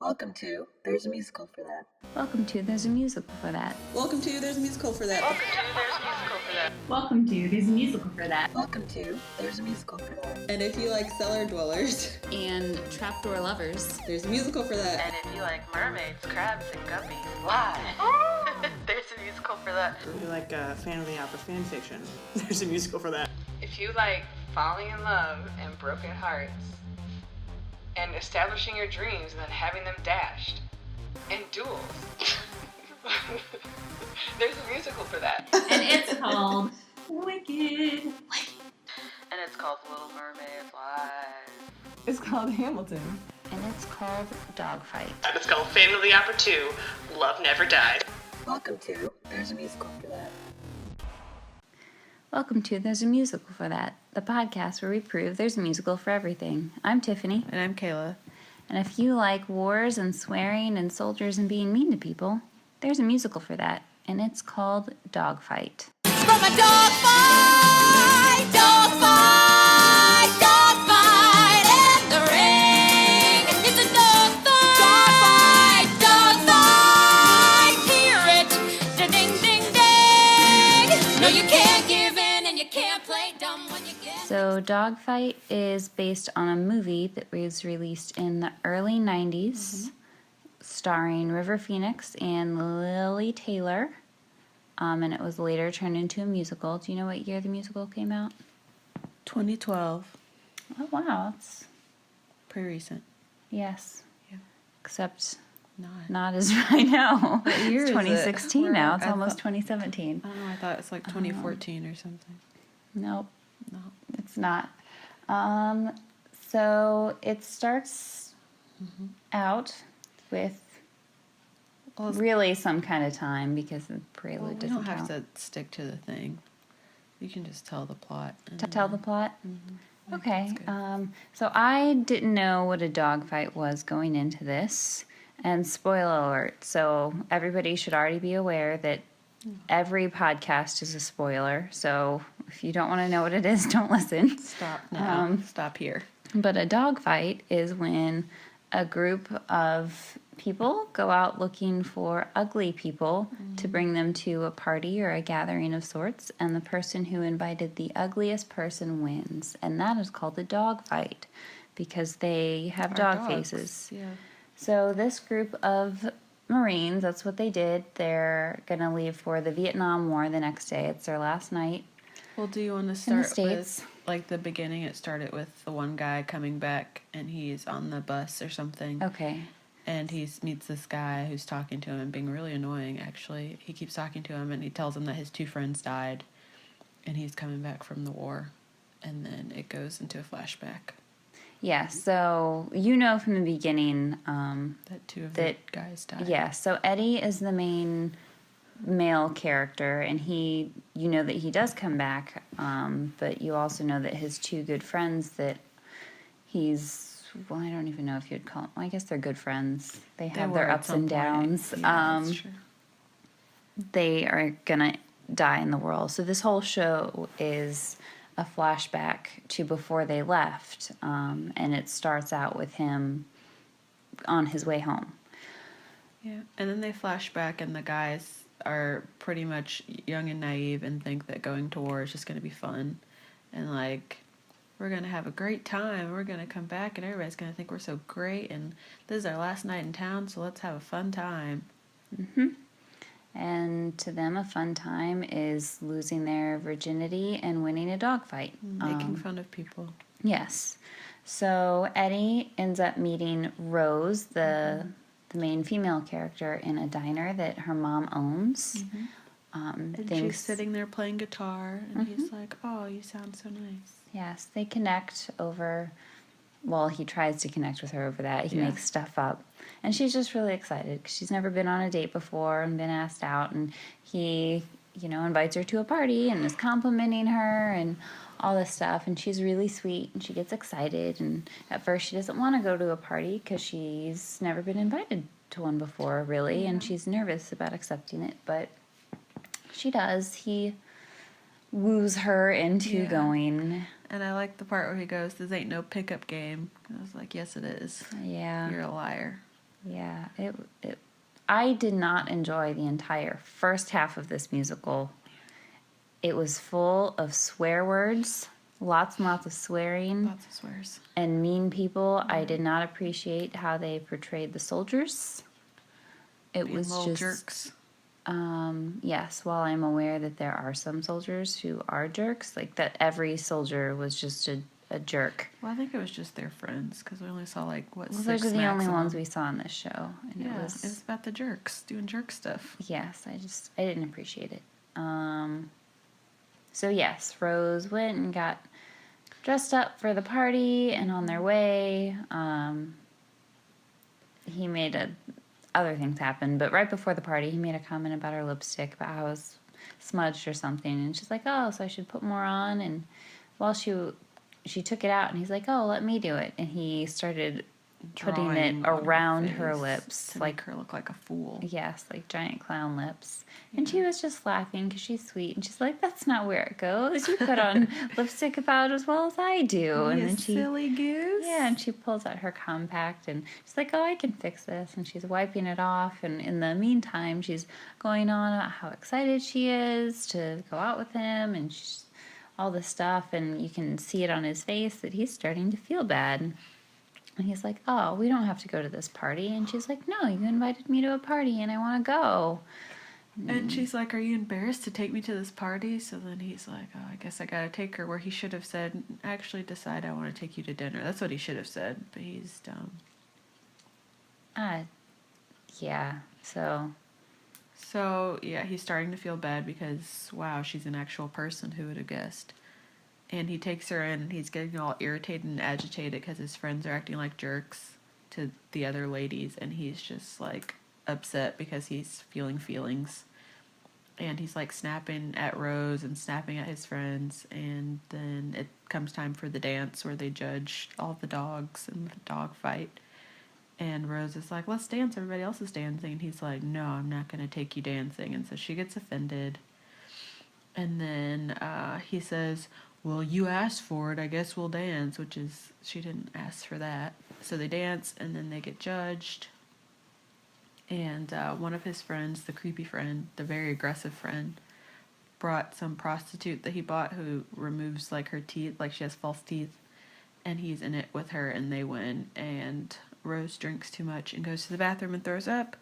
Welcome to There's a Musical for That. Welcome to There's a Musical for That. Welcome to There's a Musical for That. Welcome to There's a Musical for That. Welcome to There's a Musical for That. And if you like cellar dwellers And trapdoor lovers. there's a musical for that. And if you like mermaids, crabs, and guppies, why? There's a musical for that. If you like fan of the opera fan fiction, there's a musical for that. If you like falling in love and broken hearts, and establishing your dreams and then having them dashed, and duels, there's a musical for that. And it's called Wicked. And it's called Little Mermaid Live. It's called Hamilton. And it's called Dogfight. And it's called Fan of the Opera 2, Love Never Died. Welcome to There's a Musical for That. Welcome to There's a Musical for That, the podcast where we prove there's a musical for everything. I'm Tiffany. And I'm Kayla. And if you like wars and swearing and soldiers and being mean to people, there's a musical for that. And it's called Dogfight. From a dogfight, dogfight, dogfight in the ring. It's a dogfight, dogfight, dogfight. Hear it, ding, ding, ding. No, you can't give in and you can't play dumb when you get. So Dogfight is based on a movie that was released in the early 90s, starring River Phoenix and Lily Taylor. And it was later turned into a musical. Do you know what year the musical came out? 2012. Oh, wow. It's, Pretty recent. yes. Yeah. Except Not. not as right now. What year It's is it? 2016 Where- now. It's I almost thought- 2017. I don't know, I thought it's like 2014 or something. Nope, No. it's not. So it starts out with Well, it's- really some kind of time because the prelude Well, we doesn't don't have count. to stick to the thing. You can just tell the plot. To tell the plot? Okay. That's good. So I didn't know what a dogfight was going into this. And spoiler alert. So everybody should already be aware that every podcast is a spoiler. So if you don't want to know what it is, don't listen. Stop now. Stop here. But a dogfight is when a group of people go out looking for ugly people to bring them to a party or a gathering of sorts, and the person who invited the ugliest person wins. And that is called a dogfight because they have Our dog dogs, faces. Yeah. So this group of Marines, that's what they did. They're going to leave for the Vietnam War the next day. It's their last night. Well, do you want to In the start States. with, like, the beginning? It started with the one guy coming back, and he's on the bus or something. Okay. And he meets this guy who's talking to him and being really annoying, actually. He keeps talking to him, and he tells him that his two friends died, and he's coming back from the war. And then it goes into a flashback Yeah, so you know from the beginning, that two of That- the guys died. yeah, so Eddie is the main male character, and you know that he does come back, but you also know that his two good friends that well, I don't even know if you'd call them, I guess they're good friends. They have their were at ups some and point. downs. Yeah, that's true. They are gonna die in the whirl. So this whole show is a flashback to before they left, and it starts out with him on his way home. Yeah, and then they flash back, and the guys are pretty much young and naive and think that going to war is just going to be fun. And, like, we're going to have a great time. We're going to come back, and everybody's going to think we're so great. And this is our last night in town, so let's have a fun time. And to them, a fun time is losing their virginity and winning a dogfight. Making fun of people. Yes. So Eddie ends up meeting Rose, the main female character, in a diner that her mom owns. And she's sitting there playing guitar, and he's like, oh, you sound so nice. Yes, they connect over. Well, he tries to connect with her over that. He Yeah. makes stuff up. And she's just really excited because she's never been on a date before and been asked out. And he, invites her to a party and is complimenting her and all this stuff. And she's really sweet and she gets excited. And at first she doesn't want to go to a party because she's never been invited to one before, really. And she's nervous about accepting it. But she does. He woos her into Yeah. going. And I like the part where he goes, this ain't no pickup game. I was like, yes, it is. Yeah. You're a liar. Yeah, I did not enjoy the entire first half of this musical. It was full of swear words, lots and lots of swearing, Lots of swears. and mean people. I did not appreciate how they portrayed the soldiers. It Being was little just jerks. yes, while I'm aware that there are some soldiers who are jerks, like that every soldier was just a jerk. Well, I think it was just their friends because we only saw like what Well, 6 those are the only maximum. ones we saw in this show, and Yeah, it it was was about the jerks doing jerk stuff. yes, I didn't appreciate it. So yes, Rose went and got dressed up for the party, and on their way, he made other things happen. But right before the party, he made a comment about her lipstick, about how it was smudged or something, and she's like, "Oh, so I should put more on." And while she took it out, and he's like, "Oh, let me do it," and he started putting it Drawing on around her face lips, to like make her look like a fool. yes, like giant clown lips. And she was just laughing because she's sweet, and she's like, "That's not where it goes. You put on lipstick about as well as I do." And You then she, silly goose. yeah, and she pulls out her compact, and she's like, "Oh, I can fix this," and she's wiping it off. And in the meantime, she's going on about how excited she is to go out with him, and she's, all this stuff, and you can see it on his face that he's starting to feel bad. And he's like, "Oh, we don't have to go to this party." And she's like, "No, you invited me to a party and I want to go." And she's like, "Are you embarrassed to take me to this party?" So then he's like, "Oh, I guess I gotta take her." Where he should have said, "Actually, decide I want to take you to dinner." That's what he should have said, but he's dumb. Yeah, so So yeah, he's starting to feel bad because wow, she's an actual person. Who would have guessed? And he takes her in, and he's getting all irritated and agitated because his friends are acting like jerks to the other ladies, and he's just like upset because he's feeling feelings. And he's like snapping at Rose and snapping at his friends, and then it comes time for the dance where they judge all the dogs and the dog fight. And Rose is like, "Let's dance, everybody else is dancing." And he's like, "No, I'm not going to take you dancing." And so she gets offended. And then he says, "Well, you asked for it, I guess we'll dance," which is, she didn't ask for that. So they dance, and then they get judged. And one of his friends, the creepy friend, the very aggressive friend, brought some prostitute that he bought who removes like her teeth, like she has false teeth. And he's in it with her, and they win. And Rose drinks too much and goes to the bathroom and throws up.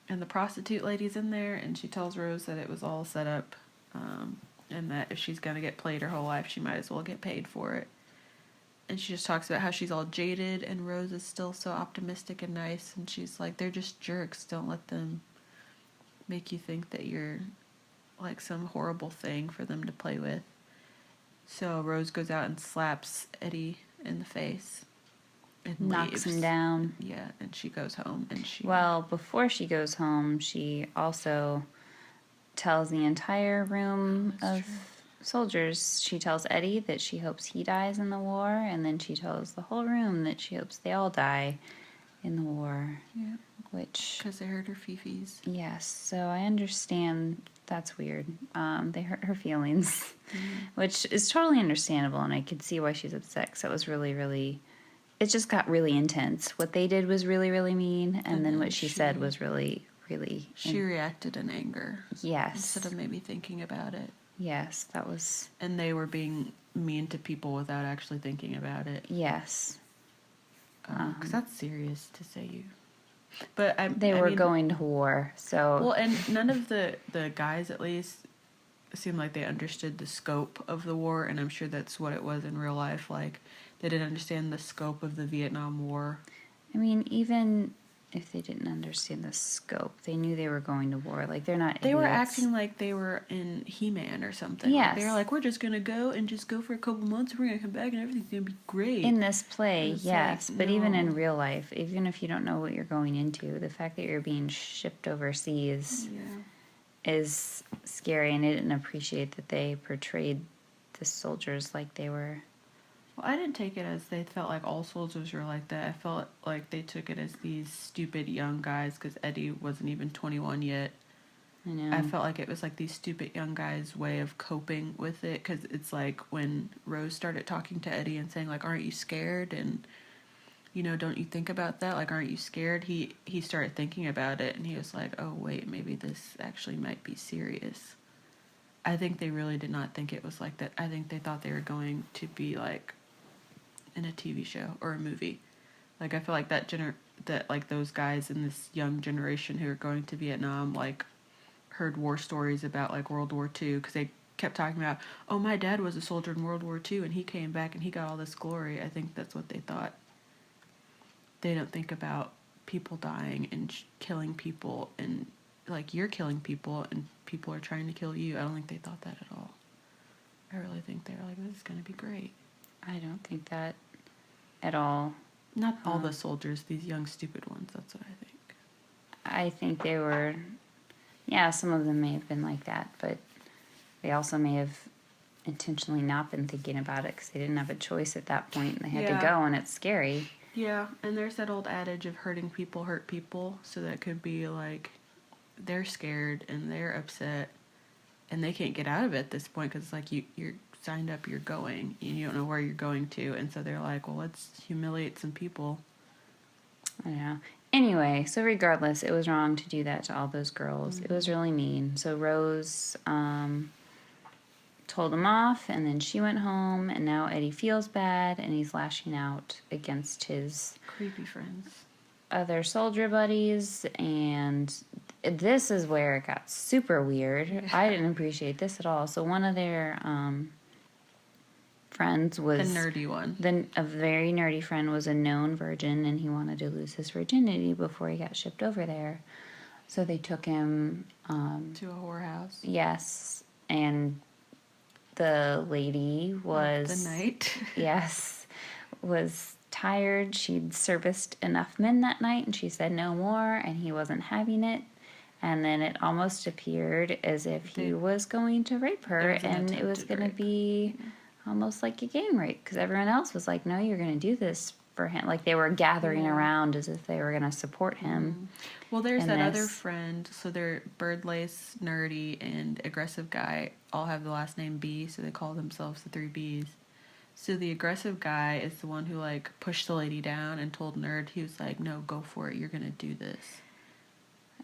And the prostitute lady's in there, and she tells Rose that it was all set up, and that if she's going to get played her whole life, she might as well get paid for it. And she just talks about how she's all jaded, and Rose is still so optimistic and nice, and she's like, "They're just jerks. Don't let them make you think that you're like some horrible thing for them to play with." So Rose goes out and slaps Eddie in the face and knocks leaves. him down. Yeah, and she goes home, and she... Well, before she goes home, she also tells the entire room of soldiers. She tells Eddie that she hopes he dies in the war, and then she tells the whole room that she hopes they all die in the war. Yeah. Which, Because they hurt her fifis. yes, so I understand that's weird. They hurt her feelings, which is totally understandable, and I could see why she's upset, because it was really, really... It just got really intense. What they did was really, really mean, and then what she said was really, really... She reacted in anger. Yes. Instead of maybe thinking about it. Yes, that was... And they were being mean to people without actually thinking about it. Yes. Because that's serious to say you... But They I were mean, going to war, so... Well, and none of the guys, at least, seemed like they understood the scope of the war, and I'm sure that's what it was in real life. Like, they didn't understand the scope of the Vietnam War. I mean, even if they didn't understand the scope, they knew they were going to war. Like, they're not They were idiots. acting like they were in He-Man or something. Yes. Like, they were like, "We're just going to go and just go for a couple months, and we're going to come back, and everything's going to be great." In this play, It's yes. like, But even in no. real life, even if you don't know what you're going into, the fact that you're being shipped overseas Yeah. is scary, and I didn't appreciate that they portrayed the soldiers like they were... Well, I didn't take it as they felt like all soldiers were like that. I felt like they took it as these stupid young guys, because Eddie wasn't even 21 yet. I know. I felt like it was like these stupid young guys' way of coping with it, because it's like when Rose started talking to Eddie and saying like, "Aren't you scared?" and don't you think about that? Like, aren't you scared? He started thinking about it, and he was like, oh, wait, maybe this actually might be serious. I think they really did not think it was like that. I think they thought they were going to be, like, in a TV show or a movie. Like, I feel like that those guys in this young generation who are going to Vietnam, like, heard war stories about, like, World War II, because they kept talking about, oh, my dad was a soldier in World War II, and he came back and he got all this glory. I think that's what they thought. They don't think about people dying and killing people, and, like, you're killing people and people are trying to kill you. I don't think they thought that at all. I really think they were like, this is going to be great. I don't think that at all. Not all the soldiers, these young stupid ones, that's what I think. I think they were, yeah, some of them may have been like that, but they also may have intentionally not been thinking about it because they didn't have a choice at that point and they had to go, and it's scary. Yeah, and there's that old adage of hurting people hurt people, so that could be like they're scared and they're upset and they can't get out of it at this point because it's like you're signed up, you're going, and you don't know where you're going to, and so they're like, well, let's humiliate some people. I know. Anyway, so regardless, it was wrong to do that to all those girls. It was really mean. So Rose told him off, and then she went home, and now Eddie feels bad, and he's lashing out against his Creepy friends. other soldier buddies, and this is where it got super weird. I didn't appreciate this at all. So one of their friends was... The nerdy one. A very nerdy friend was a known virgin, and he wanted to lose his virginity before he got shipped over there. So they took him... to a whorehouse. Yes, and the lady was... The night. Yes, was tired. She'd serviced enough men that night, and she said no more, and he wasn't having it. And then it almost appeared as if he was going to rape her, and it was going to be almost like a gang rape, because everyone else was like, no, you're going to do this for him. Like, they were gathering around as if they were going to support him. Well, there's that other friend, so they're Birdlace, Nerdy, and Aggressive Guy all have the last name B, so they call themselves the 3 Bs. So the aggressive guy is the one who, like, pushed the lady down and told Nerd, he was like, no, go for it, you're going to do this.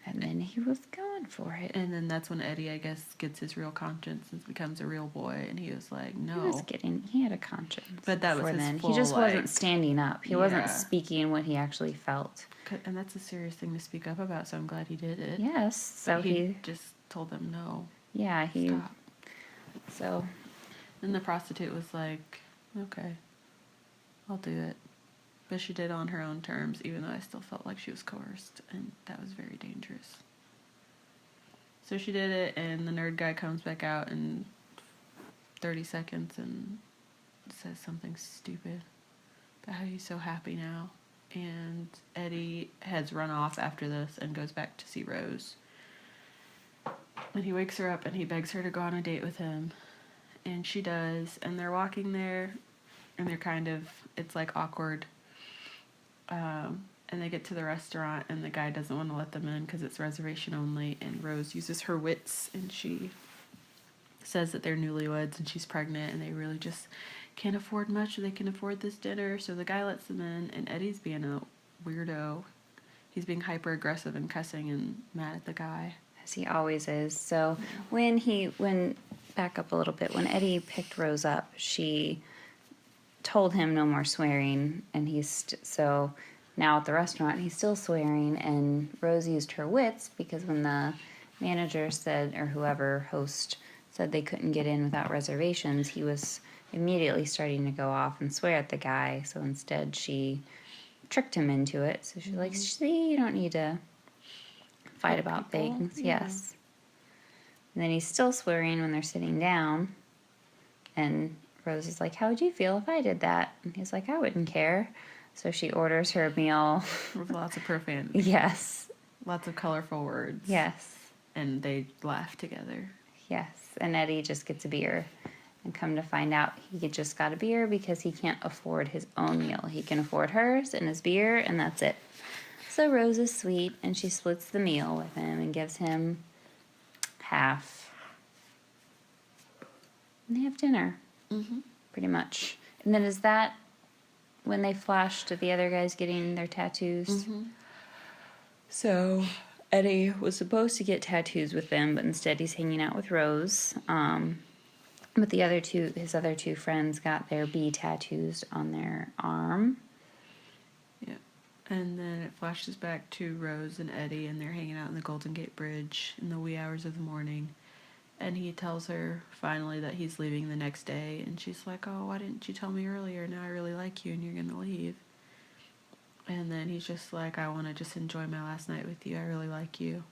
And then he was going for it. And then that's when Eddie, I guess, gets his real conscience and becomes a real boy, and he was like, no. He had a conscience. But that was his then. full, He just wasn't like... standing up. He wasn't speaking what he actually felt. And that's a serious thing to speak up about, so I'm glad he did it. Yes. So he just told them no. Yeah, Stop. So. And the prostitute was like, okay, I'll do it. But she did it on her own terms, even though I still felt like she was coerced, and that was very dangerous. So she did it, and the nerd guy comes back out in 30 seconds and says something stupid about how he's so happy now. And Eddie has run off after this and goes back to see Rose. And he wakes her up and he begs her to go on a date with him. And she does, and they're walking there, and they're kind of, it's like awkward. And they get to the restaurant, and the guy doesn't want to let them in because it's reservation only, and Rose uses her wits, and she says that they're newlyweds, and she's pregnant, and they really just can't afford much, or they can afford this dinner, so the guy lets them in, and Eddie's being a weirdo. He's being hyper-aggressive and cussing and mad at the guy. As he always is. So back up a little bit, when Eddie picked Rose up, she told him no more swearing, and so now at the restaurant he's still swearing, and Rose used her wits, because when the manager said, or whoever host said they couldn't get in without reservations, he was immediately starting to go off and swear at the guy. So instead she tricked him into it. So she's like, see, you don't need to fight about things. Yeah. Yes. And then he's still swearing when they're sitting down, and Rose is like, how would you feel if I did that? And he's like, I wouldn't care. So she orders her a meal. With lots of profanity. Yes. Lots of colorful words. Yes. And they laugh together. Yes. And Eddie just gets a beer. And come to find out, he just got a beer because he can't afford his own meal. He can afford hers and his beer, and that's it. So Rose is sweet, and she splits the meal with him and gives him half. And they have dinner. Mm-hmm. Pretty much. And then is that when they flashed to the other guys getting their tattoos. So Eddie was supposed to get tattoos with them, but instead he's hanging out with Rose. But his other two friends got their B tattoos on their arm. Yeah. And then it flashes back to Rose and Eddie, and they're hanging out in the Golden Gate Bridge in the wee hours of the morning. And he tells her finally that he's leaving the next day, and she's like, oh, why didn't you tell me earlier? Now I really like you and you're going to leave. And then he's just like, I want to just enjoy my last night with you. I really like you.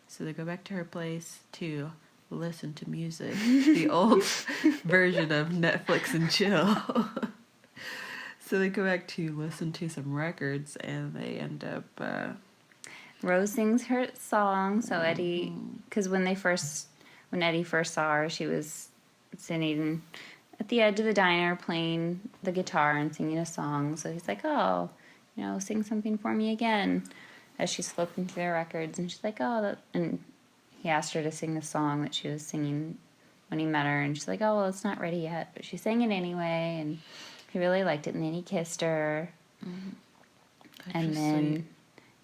So they go back to her place to listen to music, the old version of Netflix and chill. So they go back to listen to some records, and they end up... Rose sings her song, so Eddie, because when Eddie first saw her, she was sitting at the edge of the diner playing the guitar and singing a song. So he's like, oh, sing something for me again, as she's flipping through the records. And she's like, oh, and he asked her to sing the song that she was singing when he met her. And she's like, oh, well, it's not ready yet. But she sang it anyway, and he really liked it. And then he kissed her. And then... Sweet.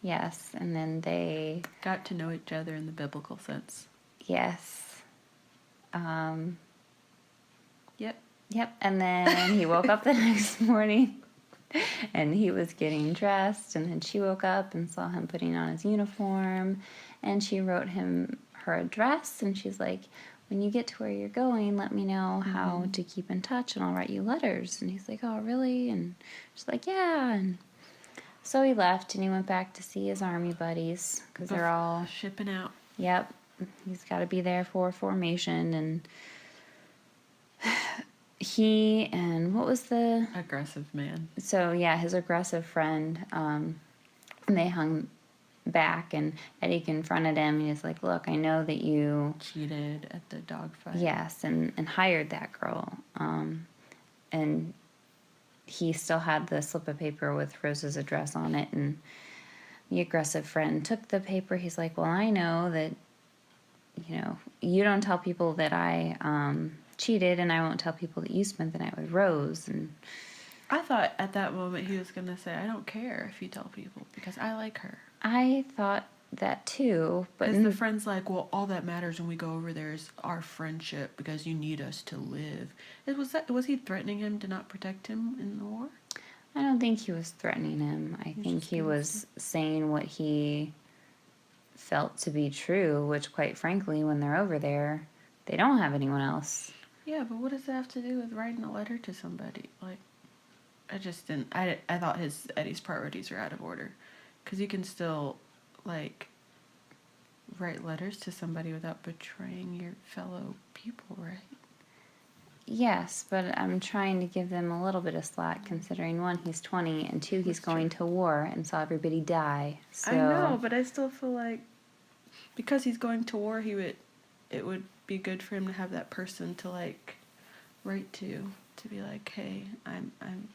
Yes, and then they... Got to know each other in the biblical sense. Yes. Yep. Yep, and then he woke up the next morning, and he was getting dressed, and then she woke up and saw him putting on his uniform, and she wrote him her address, and she's like, when you get to where you're going, let me know how to keep in touch, and I'll write you letters. And he's like, oh, really? And she's like, yeah, and... So he left, and he went back to see his army buddies, because they're all... Shipping out. Yep. He's got to be there for formation, and he and... What was the... Aggressive man. So, yeah, his aggressive friend, and they hung back, and Eddie confronted him, and he's like, look, I know that you... Cheated at the dogfight. Yes, and hired that girl, and... He still had the slip of paper with Rose's address on it, and the aggressive friend took the paper. He's like, well, I know that, you don't tell people that I cheated, and I won't tell people that you spent the night with Rose. And I thought at that moment he was going to say, I don't care if you tell people, because I like her. I thought that too, but... Because the friend's like, well, all that matters when we go over there is our friendship, because you need us to live. Was he threatening him to not protect him in the war? I don't think he was threatening him. I think he was saying what he felt to be true, which, quite frankly, when they're over there, they don't have anyone else. Yeah, but what does that have to do with writing a letter to somebody? Like, I just didn't... I thought Eddie's priorities are out of order. Because you can still... write letters to somebody without betraying your fellow people, right? Yes, but I'm trying to give them a little bit of slack, considering one, he's 20, and two, he's going to war and saw everybody die. So I know, but I still feel like because he's going to war, it would be good for him to have that person to write to be like, hey, I'm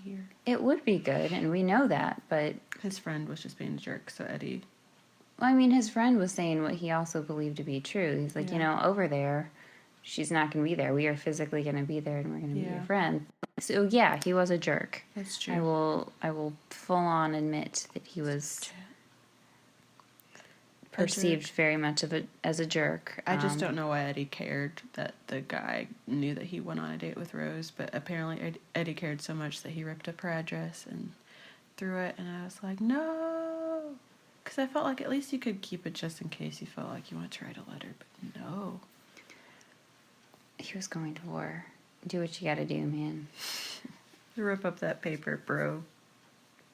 here. It would be good, and we know that, but... His friend was just being a jerk, so Eddie... Well, I mean, his friend was saying what he also believed to be true. He's like, over there, she's not going to be there. We are physically going to be there, and we're going to be your friend. So, yeah, he was a jerk. That's true. I will full-on admit that he was perceived very much as a jerk. I just don't know why Eddie cared that the guy knew that he went on a date with Rose, but apparently Eddie cared so much that he ripped up her address and threw it, and I was like, no! Because I felt like at least you could keep it just in case you felt like you wanted to write a letter, but no. He was going to war. Do what you gotta do, man. Rip up that paper, bro.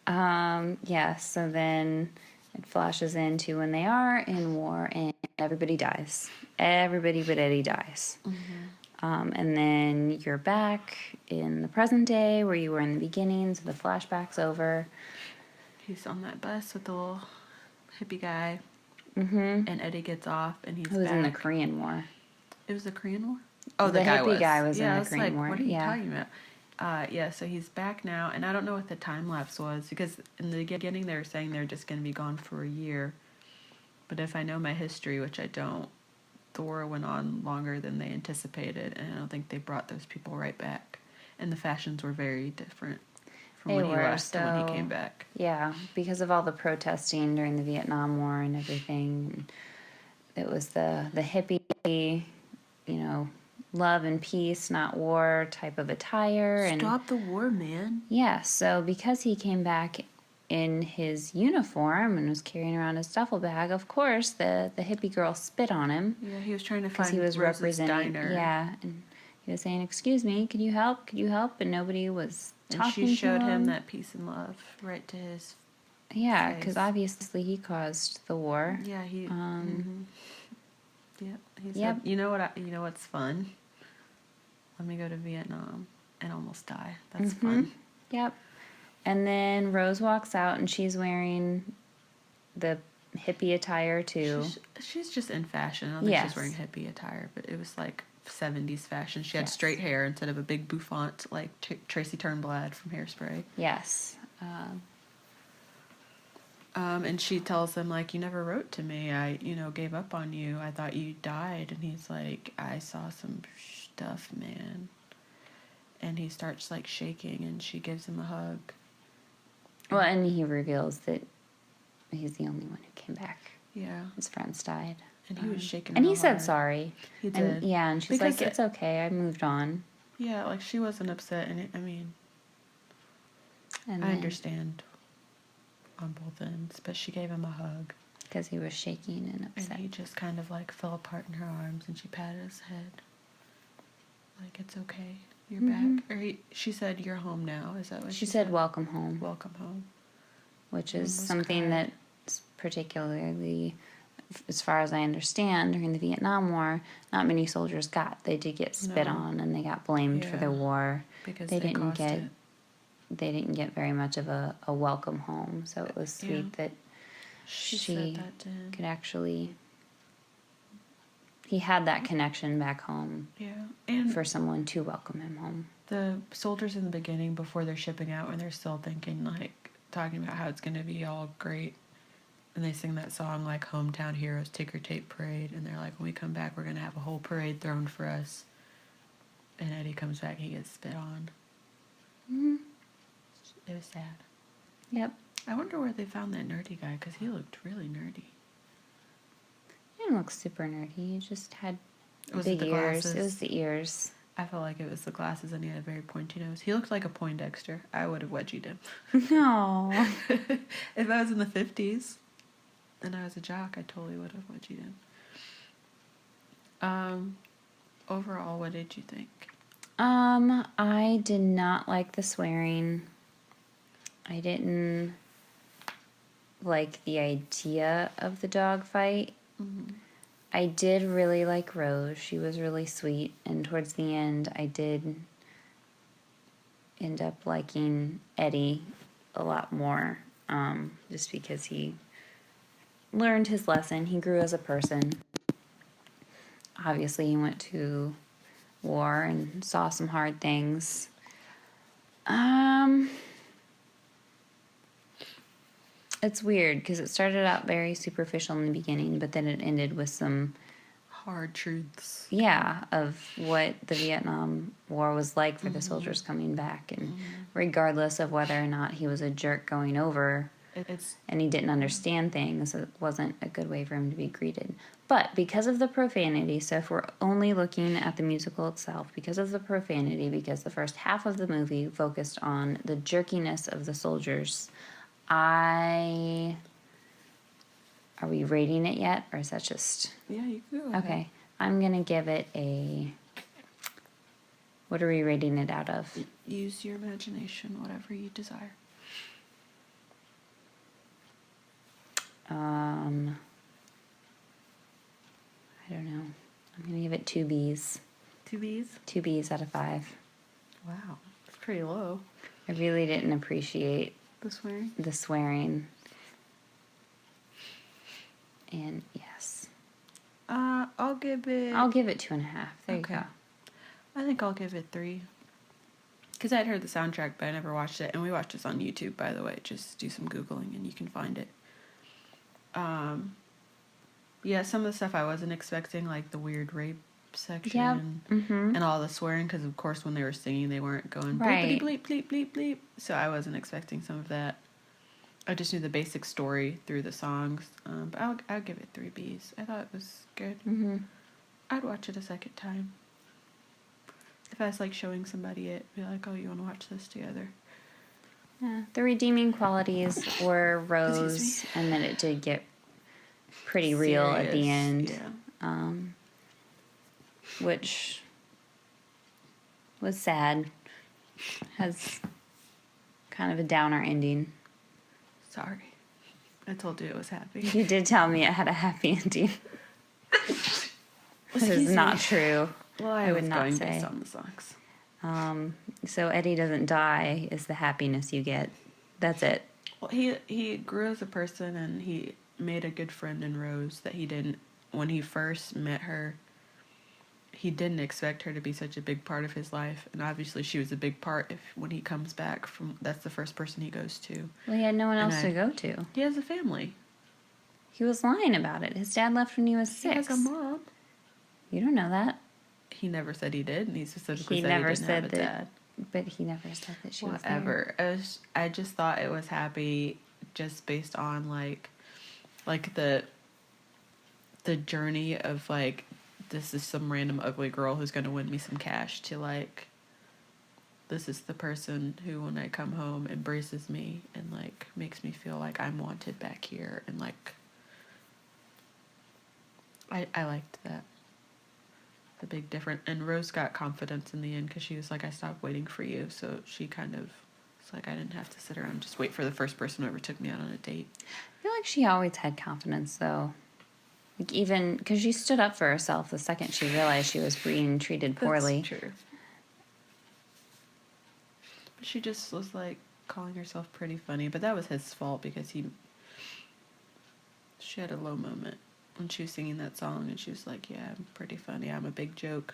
Yeah, so then it flashes into when they are in war and everybody dies. Everybody but Eddie dies. And then you're back in the present day where you were in the beginning, so the flashback's over. He's on that bus with the little hippie guy. Mm-hmm. And Eddie gets off, and he's It was back. in the Korean War. It was the Korean War? Oh, The guy hippie guy was in I the was Korean like, War. what are you Yeah. talking about? So he's back now, and I don't know what the time lapse was, because in the beginning they were saying they're just going to be gone for a year. But if I know my history, which I don't, the war went on longer than they anticipated, and I don't think they brought those people right back. And the fashions were very different from They when he were, left to when he so- came back. Yeah, because of all the protesting during the Vietnam War and everything. It was the hippie, love and peace, not war type of attire. And Stop the war, man. yeah, so because he came back in his uniform and was carrying around his duffel bag, of course, the hippie girl spit on him. Yeah, he was trying to Because find he was Rose's representing, diner. yeah, and he was saying, "Excuse me, could you help? Could you help?" And nobody was And talking she showed to him that peace and love right to his. Yeah, face. because obviously he caused the war. Yeah, he. Yep. He said, Yep. "You know what? You know what's fun? Let me go to Vietnam and almost die. That's fun." Yep. And then Rose walks out, and she's wearing the hippie attire too. She's just in fashion. I don't think Yes. she's wearing hippie attire, but it was like 70s fashion. She had Yes. straight hair instead of a big bouffant like Tracy Turnblad from Hairspray. Yes. And she tells him, like, "You never wrote to me. I, gave up on you. I thought you died." And he's like, "I saw some stuff, man." And he starts, like, shaking, and she gives him a hug. Well, and he reveals that he's the only one who came back. Yeah. His friends died. And he was shaking And he real said hard. sorry. He And, did. yeah, and she's Because like, "It's okay. I moved on." Yeah, like, she wasn't upset. And, And I understand on both ends. But she gave him a hug. Because he was shaking and upset. And he just kind of, like, fell apart in her arms. And she patted his head. Like, "It's okay. You're back." Or she said, "You're home now." Is that what She said, "Welcome home," "Welcome home." which I is almost something cried. that's particularly, as far as I understand, during the Vietnam War, not many soldiers got. They did get spit No. on, and they got blamed for the Yeah. war. Because They they didn't caused get it. they didn't get very much of a welcome home. So it was sweet that She she said that to him. could actually. He had that connection back home Yeah. And for someone to welcome him home. the soldiers in the beginning, before they're shipping out, when they're still thinking, like, talking about how it's going to be all great, and they sing that song, like, "Hometown Heroes, Ticker Tape Parade," and they're like, "When we come back, we're going to have a whole parade thrown for us." And Eddie comes back, he gets spit on. It was sad. Yep. I wonder where they found that nerdy guy, because he looked really nerdy. He didn't look super nerdy. He just had Was it big the ears. glasses? It was the ears. I felt like it was the glasses, and he had a very pointy nose. He looked like a Poindexter. I would have wedgied him. No. If I was in the 50s and I was a jock, I totally would have wedgied him. Overall, what did you think? I did not like the swearing. I didn't like the idea of the dog fight. I did really like Rose. She was really sweet. And towards the end, I did end up liking Eddie a lot more. Just because he learned his lesson. He grew as a person. Obviously, he went to war and saw some hard things. It's weird because it started out very superficial in the beginning, but then it ended with some, Hard truths. of what the Vietnam War was like for the soldiers coming back. And regardless of whether or not he was a jerk going over It's and he didn't understand things, it wasn't a good way for him to be greeted. But because of the profanity, so if we're only looking at the musical itself, because of the profanity, because the first half of the movie focused on the jerkiness of the soldiers, are we rating it yet, or is that just... yeah, you can go ahead. Okay, I'm gonna give it what are we rating it out of? Use your imagination, whatever you desire. I don't know. I'm gonna give it 2 Bs. 2 Bs? 2 Bs out of 5. Wow, it's pretty low. I really didn't appreciate The swearing? the swearing. And yes. I'll give it... I'll give it 2.5. There Okay. you go. I think I'll give it 3. Because I'd heard the soundtrack, but I never watched it. And we watched this on YouTube, by the way. Just do some Googling and you can find it. Yeah, some of the stuff I wasn't expecting, like the weird rape section and all the swearing, because of course when they were singing they weren't going Right. bleep bleep bleep bleep, so I wasn't expecting some of that. I just knew the basic story through the songs, but I'll give it 3 Bs. I thought it was good. I'd watch it a second time if I was like showing somebody it, be like, oh, you want to watch this together. Yeah. The redeeming qualities were Excuse Rose, and then it did get pretty real at the Serious, end. yeah. Which was sad. Has kind of a downer ending. Sorry, I told you it was happy. You did tell me it had a happy ending. That is Excuse not me. true. Well, I would was not going say. based on the songs. So Eddie doesn't die is the happiness you get. That's it. Well, he grew as a person, and he made a good friend in Rose that he didn't, when he first met her, he didn't expect her to be such a big part of his life, and obviously she was a big part when he comes back from, that's the first person he goes to. Well, he had no one And else to go to. He has a family. He was lying about it. His dad left when he was 6. He has a mom. You don't know that. He never said he did, and he specifically He said never he didn't said have a that. dad. But he never said that she was there. Whatever. I just thought it was happy, just based on like the journey of like, this is some random ugly girl who's gonna win me some cash, to like, this is the person who, when I come home, embraces me and like makes me feel like I'm wanted back here, and like I liked that. The big difference. And Rose got confidence in the end, because she was like, I stopped waiting for you, so she kind of, it's like, I didn't have to sit around and just wait for the first person who ever took me out on a date. I feel like she always had confidence, though. Like, even because she stood up for herself the second she realized she was being treated poorly. That's true. But she just was like calling herself pretty funny, but that was his fault, because she had a low moment when she was singing that song, and she was like, yeah, I'm pretty funny, I'm a big joke.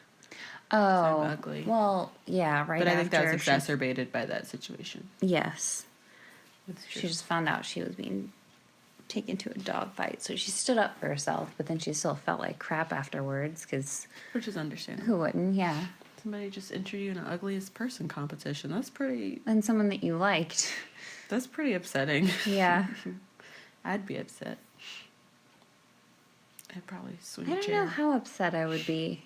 Oh, I'm ugly. well, yeah, right. But I think that was after exacerbated by that situation. Yes. It's She true. just found out she was being taken to a dog fight, so she stood up for herself, but then she still felt like crap afterwards, because Which is understandable. who wouldn't? Yeah. Somebody just entered you in an ugliest person competition. That's pretty And someone that you liked. upsetting. Yeah. I'd be upset. I'd probably swing I a don't chair. know how upset I would be.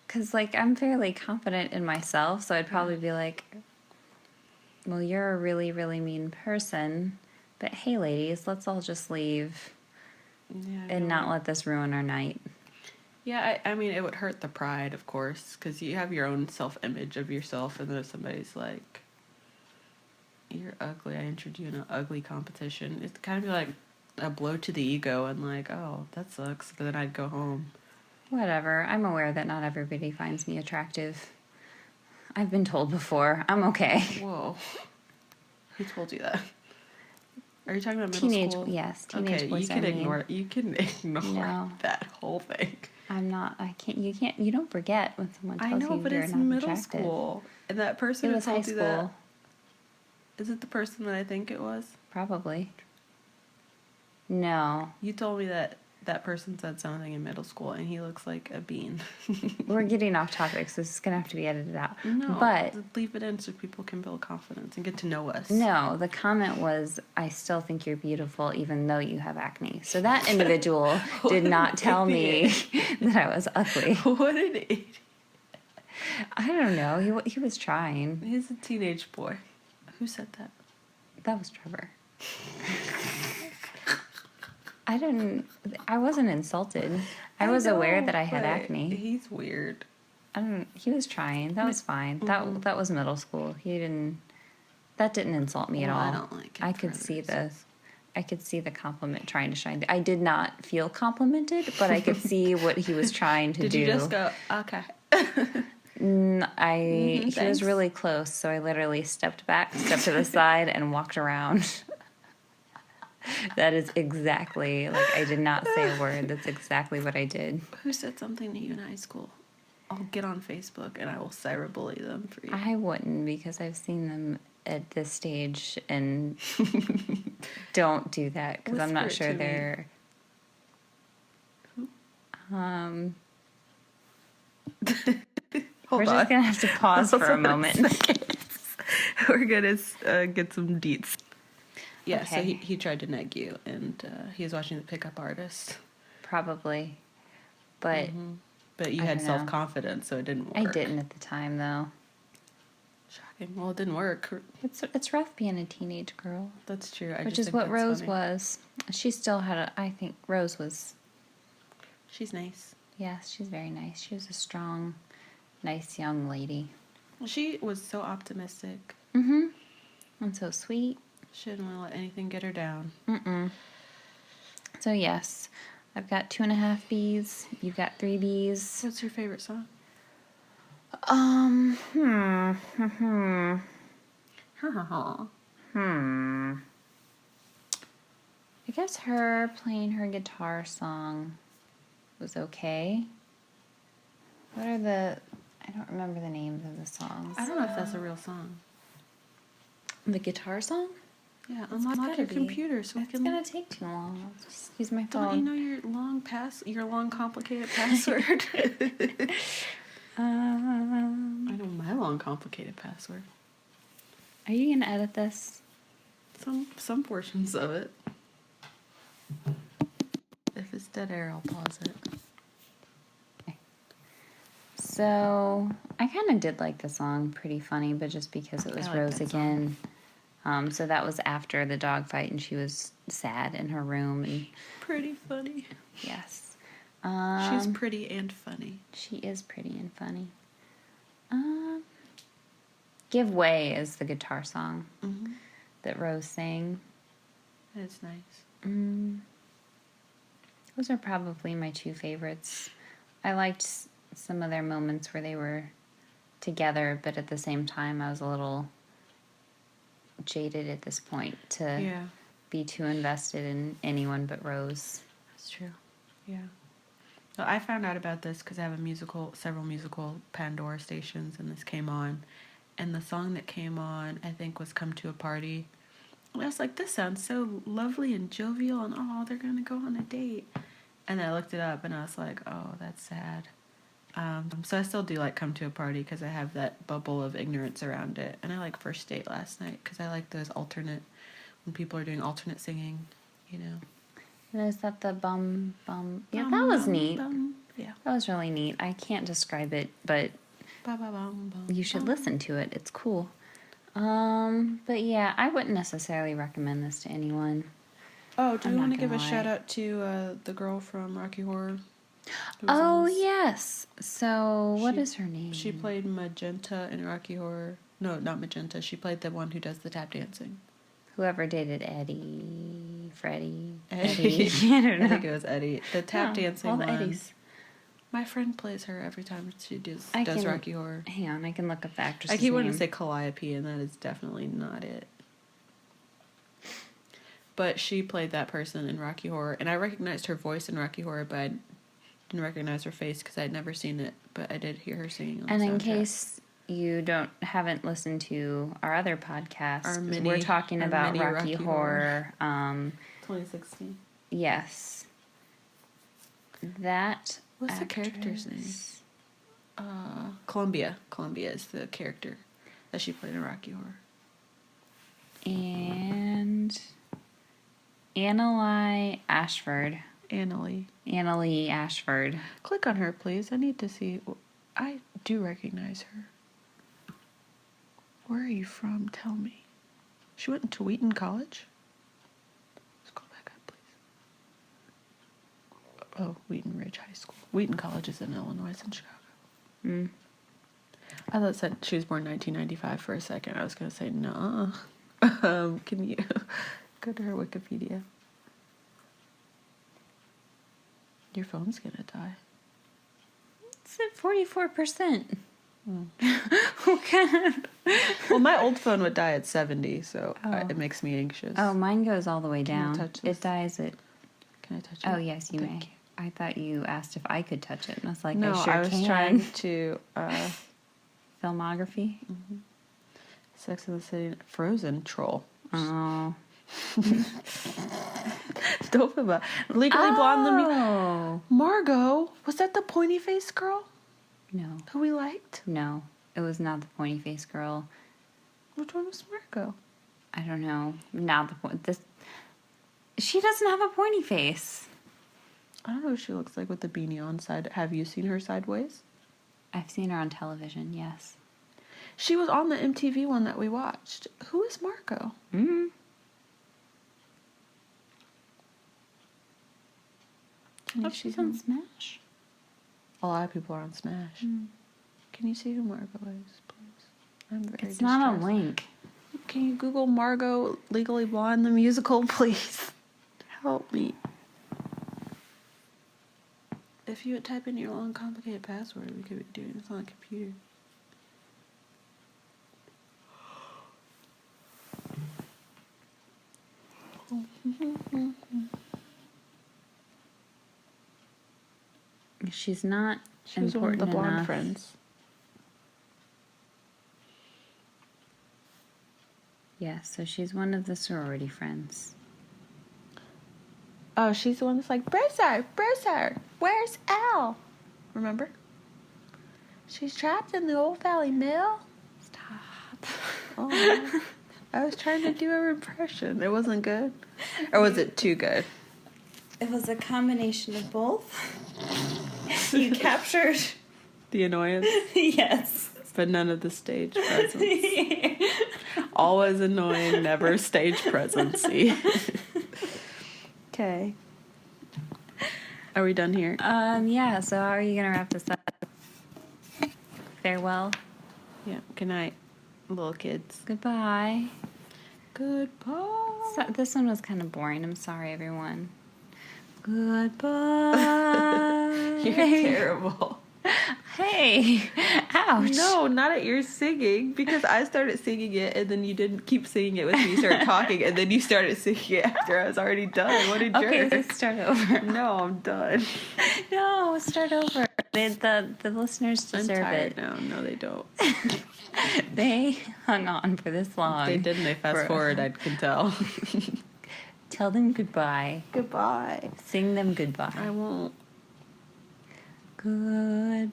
Because, like, I'm fairly confident in myself, so I'd probably be like, well, you're a really, really mean person, but hey, ladies, let's all just leave Yeah, I and know. not let this ruin our night. Yeah, I mean, it would hurt the pride, of course, because you have your own self-image of yourself, and then if somebody's like, you're ugly, I entered you in an ugly competition, it's kind of be like a blow to the ego, and like, oh, that sucks, but then I'd go home. Whatever. I'm aware that not everybody finds me attractive. I've been told before. I'm okay. Whoa. Who told you that? Are you talking about middle school? Yes, teenage Okay, boys you can are mean. ignore No. that whole thing. I'm not. I can't. You don't forget when someone tells I know, you but you're it's not middle attractive. school. And that person It who was high told you that, school, is it the person that I think it was? probably. No, You told me that that person said something in middle school, and he looks like a bean. we're getting off topic, so this is gonna have to be edited out. No, But leave it in so people can build confidence and get to know us. no, the comment was, "I still think you're beautiful, even though you have acne." So that individual did not tell me that I was ugly. What an idiot. I don't know. He was trying. He's a teenage boy. Who said that? That was Trevor. I wasn't insulted. I was aware that I had but acne. He's weird. He was trying. That was fine. That was middle school. That didn't insult me at Well, all. I don't like it I for could other see reasons. I could see the compliment trying to shine. I did not feel complimented, but I could see what he was trying to Did do. you just go, okay? He was thanks. really close, so I literally stepped back, stepped to the side, and walked around. That is exactly, like, I did not say a word. That's exactly what I did. Who said something to you in high school? I'll get on Facebook and I will cyberbully them for you. I wouldn't, because I've seen them at this stage, and don't do that, because I'm not Whisper it sure to me. they're... We're Hold on. just gonna have to pause for a moment. We're gonna get some deets. Yeah, so Okay. he tried to neg you, and he was watching the pickup artist. Probably, but But you I had don't know. self-confidence, so it didn't work. I didn't at the time though. Shocking. Well, it didn't work. It's rough being a teenage girl, That's true. which is what Rose was. She still had I think Rose was. She's nice. Yes, she's very nice. She was a strong, nice young lady. She was so optimistic. And so sweet. She didn't want to let anything get her down. So yes, I've got 2.5 Bs. You've got 3 Bs. What's your favorite song? I guess her playing her guitar song was okay. What are I don't remember the names of the songs. I don't know if that's a real song. The guitar song? Yeah, It's unlock gotta your be. computer so we It's can. gonna take too long. I'll just use my Don't phone. you know your long complicated password? I know my long complicated password. Are you gonna edit this? Some portions of it. If it's dead air, I'll pause it. So I kind of did like the song, pretty funny, but just because it was I like Rose that song. again. So that was after the dog fight, and she was sad in her room. And Pretty funny. yes, She's pretty and funny. she is pretty and funny. "Give Way" is the guitar song that Rose sang. It's nice. Those are probably my 2 favorites. I liked some of their moments where they were together, but at the same time, I was a little jaded at this point to Yeah, be too invested in anyone but Rose. that's true. Yeah. Well, I found out about this because I have several musical Pandora stations, and this came on. And the song that came on, I think, was "Come to a Party." And I was like, this sounds so lovely and jovial, and oh, they're going to go on a date. And I looked it up, and I was like, oh, that's sad. So I still do like "Come to a Party" because I have that bubble of ignorance around it. And I like "First Date Last Night" because I like those when people are doing alternate singing, you know. And is that the bum bum? Yeah, that was neat. Yeah. That was really neat. I can't describe it, but you should listen to it. It's cool. But yeah, I wouldn't necessarily recommend this to anyone. Oh, do I'm we not want to give a gonna lie. shout out to the girl from Rocky Horror? who was in Oh this? yes. So what She- is her name? She played Magenta in Rocky Horror. No, not Magenta. She played the one who does the tap dancing. Whoever dated Eddie, Freddie, Eddie. I don't know. I think it was Eddie. The tap Oh, dancing all the one. Eddies. My friend plays her every time she does I can- Rocky Horror. Hang on, I can look up the actress's I keep wanting name. to say Calliope, and that is definitely not it. But she played that person in Rocky Horror, and I recognized her voice in Rocky Horror, but I didn't recognize her face because I'd never seen it. But I did hear her singing on And the in soundtrack. case you haven't listened to our other podcast, Our we're talking our about mini Rocky Horror. 2016. Yes, that. What's the character's name? Columbia. Columbia is the character that she played in Rocky Horror. And Annalie Ashford. Annalie Ashford. Click on her, please. I need to see. I do recognize her. Where are you from? Tell me. She went to Wheaton College? Scroll back up, please. Oh, Wheaton Ridge High School. Wheaton College is in Illinois. It's in Chicago. I thought it said she was born 1995 for a second. I was going to say, no. Can you go to her Wikipedia? Your phone's going to die. It's at 44%. What kind of... Well, my old phone would die at 70, so it makes me anxious. Oh, mine goes all the way Can you down. touch this? It dies at... Can I touch it? Oh, yes, you Thank may. you. I thought you asked if I could touch it, and I was like, No, I sure I was can. trying to Filmography? Sex and the City Frozen troll. Oh. Don't feel bad. Legally Blonde. Oh. Margot, was that the pointy faced girl No. who we liked? No. It was not the pointy face girl. Which one was Margot? I don't know. Not the point. This. She doesn't have a pointy face. I don't know what she looks like with the beanie on side. Have you seen her sideways? I've seen her on television. Yes. She was on the MTV one that we watched. Who is Margot? Mm-hmm. Can you Oh, see she's who? on Smash. A lot of people are on Smash. Can you see who Margot is, please? I'm very It's not a distressed. link. Can you Google Margot Legally Blonde the musical, please? Help me. If you would type in your long, complicated password, we could be doing this on a computer. She's not She was one of important the blonde enough. friends. Yeah, so she's one of the sorority friends. Oh, she's the one that's like, Bruiser, where's Al? Remember? She's trapped in the Old Valley Mill. Stop. Oh, I was trying to do her impression. It wasn't good? Or was it too good? It was a combination of both. You captured. The annoyance, Yes. but none of the stage presence. Always annoying, never stage presency. Okay. Are we done here? Yeah, so how are you gonna wrap this up? Farewell. Yeah. Good night, little kids. Goodbye. Goodbye. So, this one was kind of boring. I'm sorry, everyone. Goodbye. You're terrible. Hey. Ouch. No, not at your singing, because I started singing it and then you didn't keep singing it with me. You started talking and then you started singing it after I was already done. What a jerk. Okay, so start over. No, I'm done. No, start over. The listeners I'm deserve tired it. now. No, they don't. They hung on for this long. They didn't. They fast forward, I can tell. Tell them goodbye. Goodbye. Sing them goodbye. I won't. Goodbye.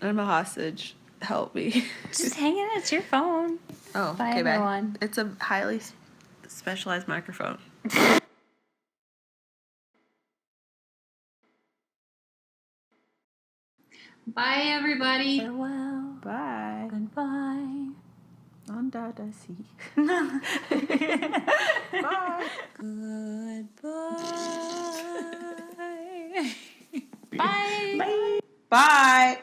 I'm a hostage. Help me. Just hang it. It's your phone. Oh, Bye, okay, everyone. bye. It's a highly specialized microphone. Bye, everybody. Farewell. Bye. Goodbye. On Dada C. Bye. Goodbye. Bye. Bye.